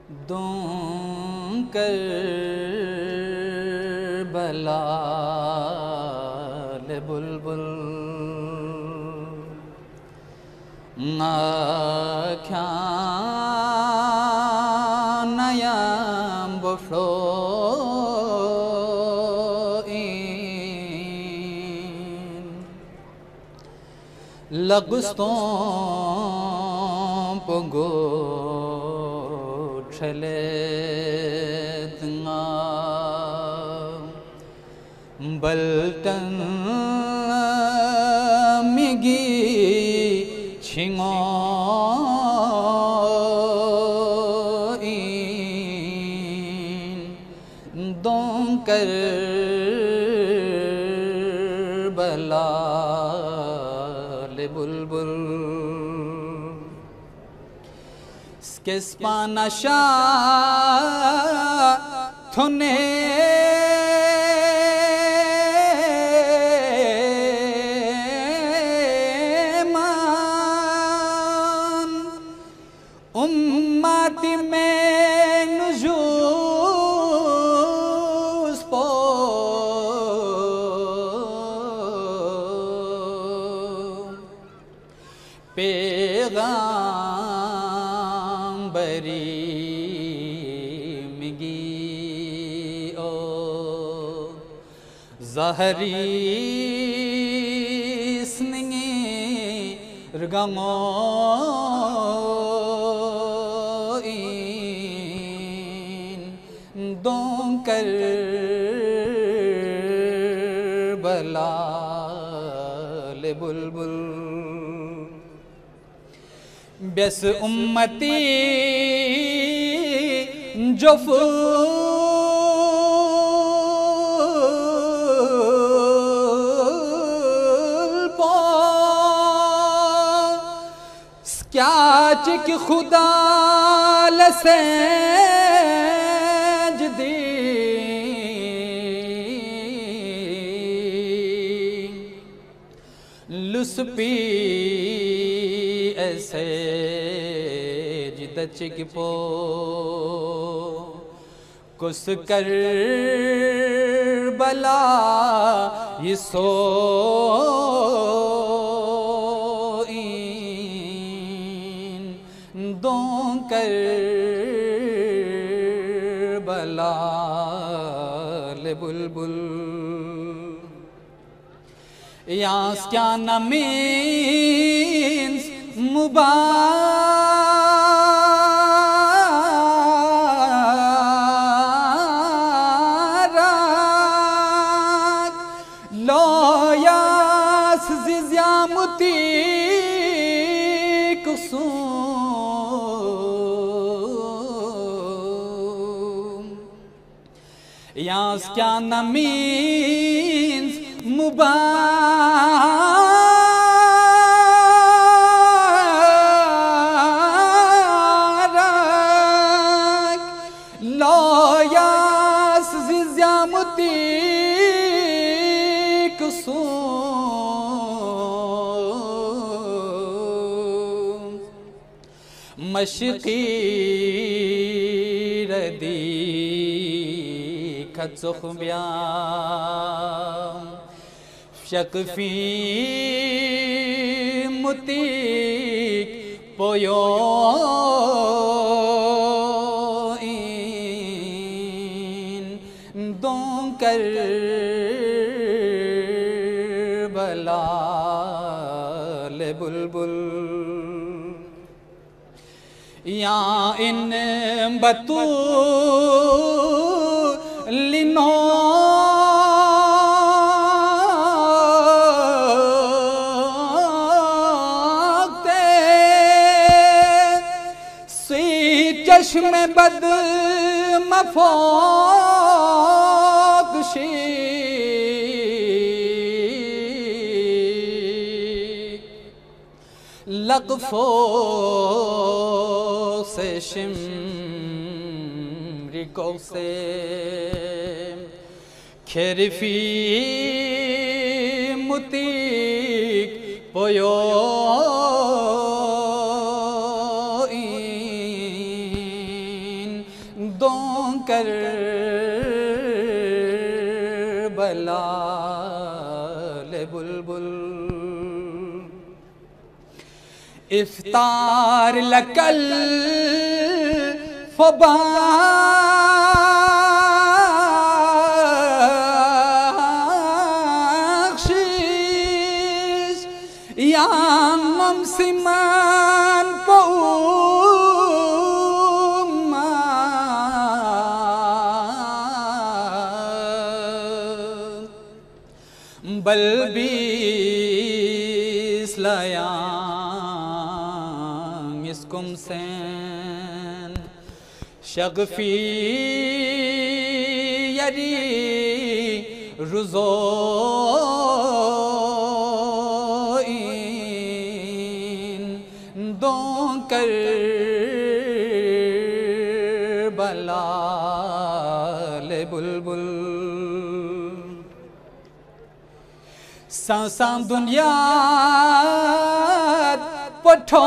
दूं करबला ले बुलबुल आख्या नयम बुफलो लगुस्तों पंगो छले बल्टन मिगी छिंगो दोंकर बला ले बुलबुल स्केस्पानाशा थुने मान उम्मती में नुजूस पो पैगंबरी मिगी ओ ज़हरी स्निंगी रगमो दोंकर बला ले बुलबुल बेस उम्मती जो फूल पो क्या चिक खुदा लसे लुस्पी ऐसे जिदचिक पो कुस कर बला ये सो दों कर बला ले बुलबुल यास क्या न मीन्स मुबारक लो यास जिज़्यामुती कुसुम यास क्या न मीन्स मुबारक लो यास जिज़्यामुती कुसुम मशक़ी रदी खचुख ब्याम शकफी मुतीक पोयो दों कर बला ले बुलबुल या इन बतू लिनो चश्मे बद मफोकशी लक़फ़ो से शिमरिको से खेरफी मुतीक पोयो दों कर बला ले बुलबुल इफ्तार लकल फबाख्शिश या ममसिमान बल बीस लयां इसकुम सैन शगफी यरी रुज़ो इन दों कर बला ले बुलबुल सांसां दुनिया पठो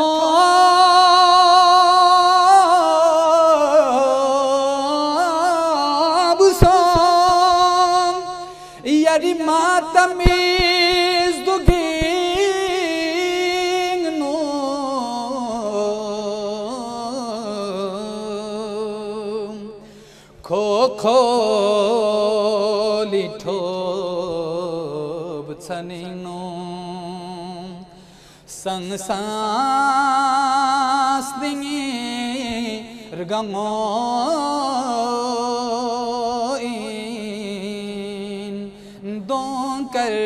बुसों यारी मातमीज दुगिंग नो खो खो लिठो सनिनो संसास दिंगे रगमो इन दों कर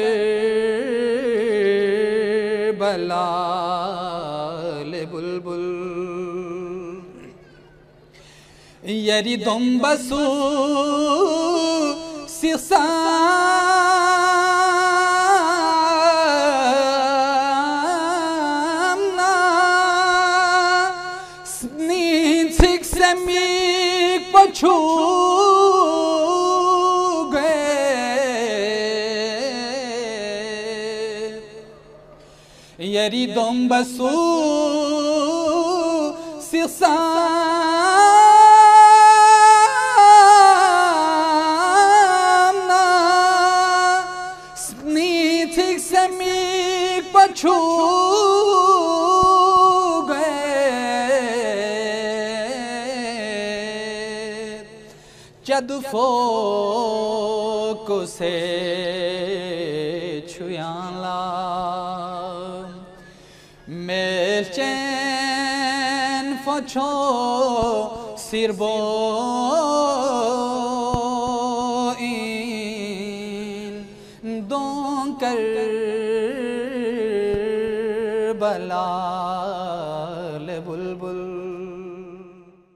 बला ले बुलबुल यरी दों बसु सिसा पछू गए यरी दों बसू सिसा स्नीथिक समीक पछू जदफो को से छुयाला मेल चैन फछो सिरबो इन दों कर बला ले बुलबुल